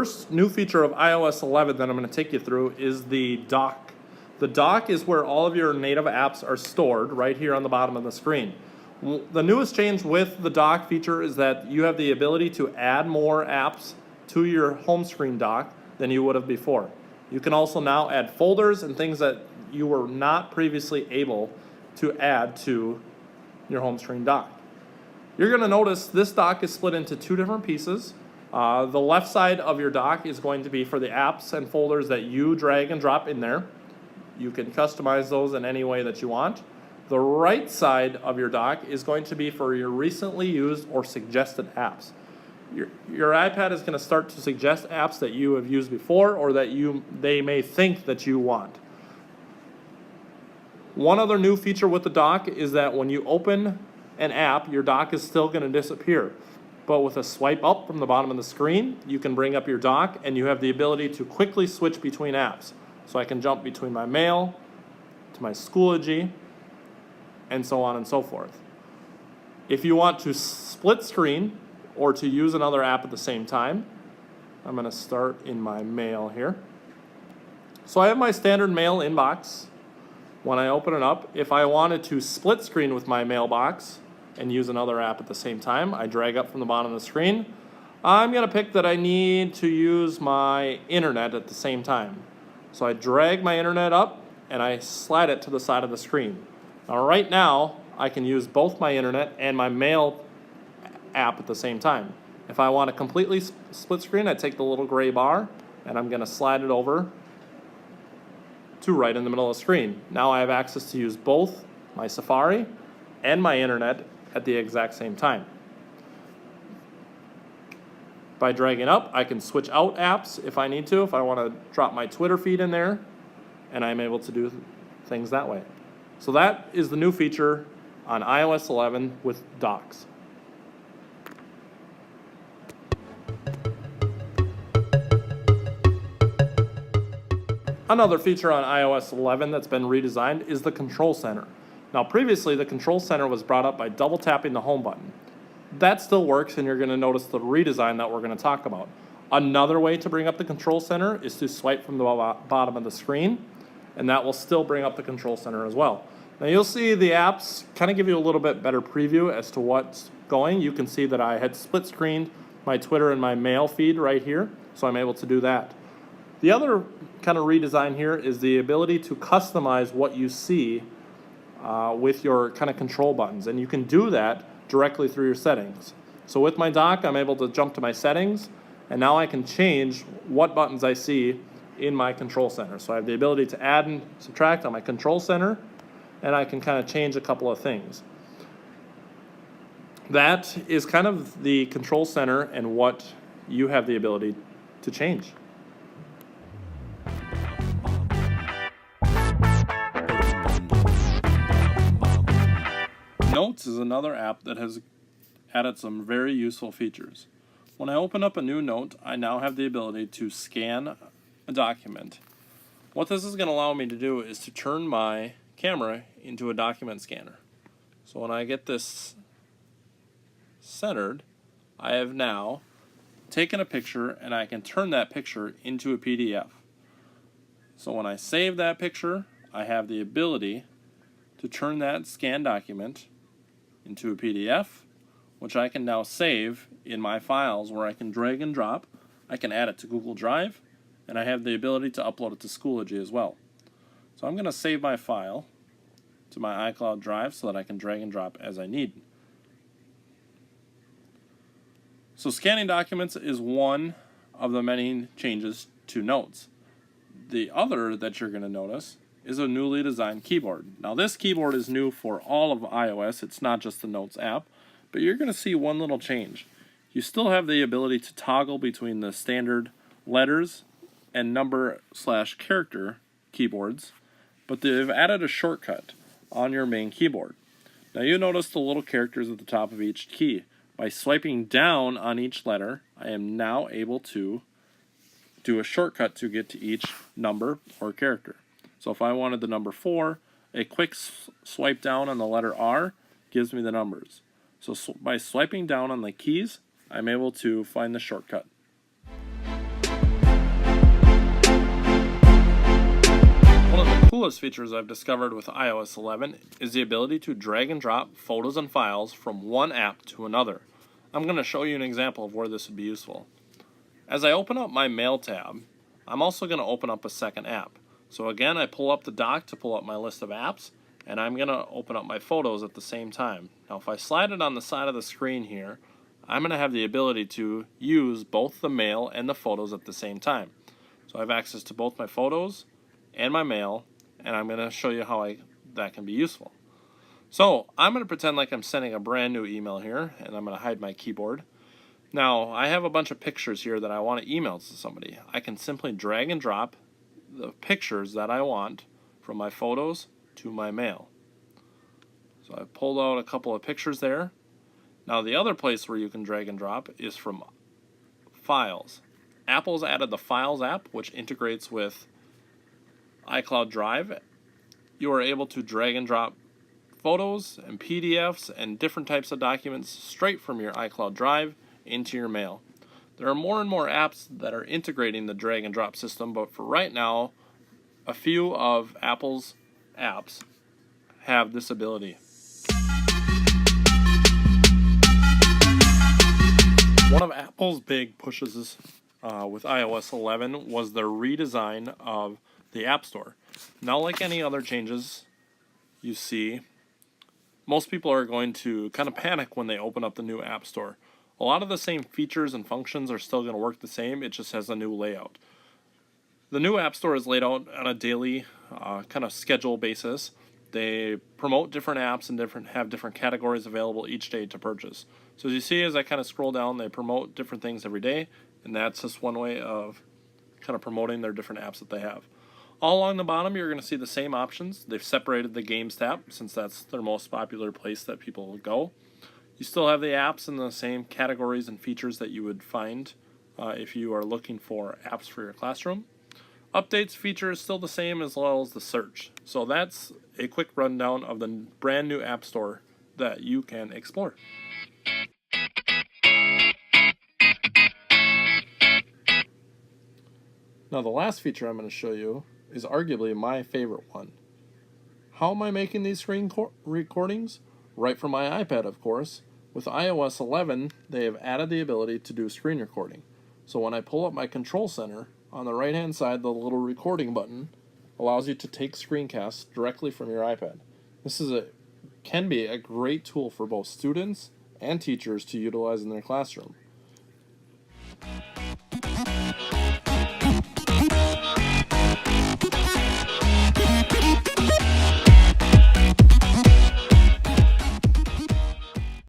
first new feature of iOS 11 that I'm going to take you through is the dock. The dock is where all of your native apps are stored right here on the bottom of the screen. The newest change with the dock feature is that you have the ability to add more apps to your home screen dock than you would have before. You can also now add folders and things that you were not previously able to add to your home screen dock. You're going to notice this dock is split into two different pieces. The left side of your dock is going to be for the apps and folders that you drag and drop in there. You can customize those in any way that you want. The right side of your dock is going to be for your recently used or suggested apps. Your iPad is going to start to suggest apps that you have used before or that they may think that you want. One other new feature with the dock is that when you open an app, your dock is still going to disappear. But with a swipe up from the bottom of the screen, you can bring up your dock and you have the ability to quickly switch between apps. So I can jump between my mail to my Schoology and so on and so forth. If you want to split screen or to use another app at the same time, I'm going to start in my mail here. So I have my standard mail inbox. When I open it up, if I wanted to split screen with my mailbox and use another app at the same time, I drag up from the bottom of the screen. I'm going to pick that I need to use my internet at the same time. So I drag my internet up and I slide it to the side of the screen. Now right now, I can use both my internet and my mail app at the same time. If I want to completely split screen, I take the little gray bar and I'm going to slide it over to right in the middle of the screen. Now I have access to use both my Safari and my internet at the exact same time. By dragging up, I can switch out apps if I need to, if I want to drop my Twitter feed in there, and I'm able to do things that way. So that is the new feature on iOS 11 with docks. Another feature on iOS 11 that's been redesigned is the Control Center. Now previously the Control Center was brought up by double tapping the home button. That still works, and you're going to notice the redesign that we're going to talk about. Another way to bring up the Control Center is to swipe from the bottom of the screen, and that will still bring up the Control Center as well. Now you'll see the apps kind of give you a little bit better preview as to what's going. You can see that I had split screened my Twitter and my mail feed right here, so I'm able to do that. The other kind of redesign here is the ability to customize what you see with your kind of control buttons, and you can do that directly through your settings. So with my dock, I'm able to jump to my settings, and now I can change what buttons I see in my control center. So I have the ability to add and subtract on my control center, and I can kind of change a couple of things. That is kind of the control center and what you have the ability to change. Notes is another app that has added some very useful features. When I open up a new note, I now have the ability to scan a document. What this is going to allow me to do is to turn my camera into a document scanner. So when I get this centered, I have now taken a picture and I can turn that picture into a PDF. So when I save that picture, I have the ability to turn that scanned document into a PDF, which I can now save in my files where I can drag and drop. I can add it to Google Drive, and I have the ability to upload it to Schoology as well. So I'm going to save my file to my iCloud Drive so that I can drag and drop as I need. So scanning documents is one of the many changes to Notes. The other that you're going to notice is a newly designed keyboard. Now this keyboard is new for all of iOS. It's not just the Notes app, but you're going to see one little change. You still have the ability to toggle between the standard letters and number/character keyboards, but they've added a shortcut on your main keyboard. Now you notice the little characters at the top of each key. By swiping down on each letter, I am now able to do a shortcut to get to each number or character. So if I wanted the number 4, a quick swipe down on the letter R gives me the numbers. So by swiping down on the keys, I'm able to find the shortcut. coolest features I've discovered with iOS 11 is the ability to drag and drop photos and files from one app to another. I'm going to show you an example of where this would be useful. As I open up my Mail tab, I'm also going to open up a second app. So again, I pull up the dock to pull up my list of apps, and I'm going to open up my photos at the same time. Now if I slide it on the side of the screen here, I'm going to have the ability to use both the Mail and the photos at the same time. So I have access to both my photos and my Mail, and I'm going to show you how that can be useful. So I'm going to pretend like I'm sending a brand new email here, and I'm going to hide my keyboard. Now I have a bunch of pictures here that I want to email to somebody. I can simply drag and drop the pictures that I want from my photos to my Mail. So I pulled out a couple of pictures there. Now the other place where you can drag and drop is from Files. Apple's added the Files app, which integrates with iCloud Drive. You are able to drag and drop photos and PDFs and different types of documents straight from your iCloud Drive into your Mail. There are more and more apps that are integrating the drag and drop system, but for right now, a few of Apple's apps have this ability. One of Apple's big pushes with iOS 11 was the redesign of the App Store. Now, like any other changes you see, most people are going to kind of panic when they open up the new App Store. A lot of the same features and functions are still going to work the same, it just has a new layout. The new App Store is laid out on a daily kind of schedule basis. They promote different apps and have different categories available each day to purchase. So as you see, as I kind of scroll down, they promote different things every day, and that's just one way of kind of promoting their different apps that they have. All along the bottom, you're going to see the same options. They've separated the Games tab, since that's their most popular place that people go. You still have the apps in the same categories and features that you would find if you are looking for apps for your classroom. Updates feature is still the same, as well as the search. So that's a quick rundown of the brand new App Store that you can explore. Now the last feature I'm going to show you is arguably my favorite one. How am I making these screen recordings? Right from my iPad, of course. With iOS 11, they have added the ability to do screen recording. So when I pull up my control center, on the right hand side, the little recording button allows you to take screencasts directly from your iPad. This can be a great tool for both students and teachers to utilize in their classroom.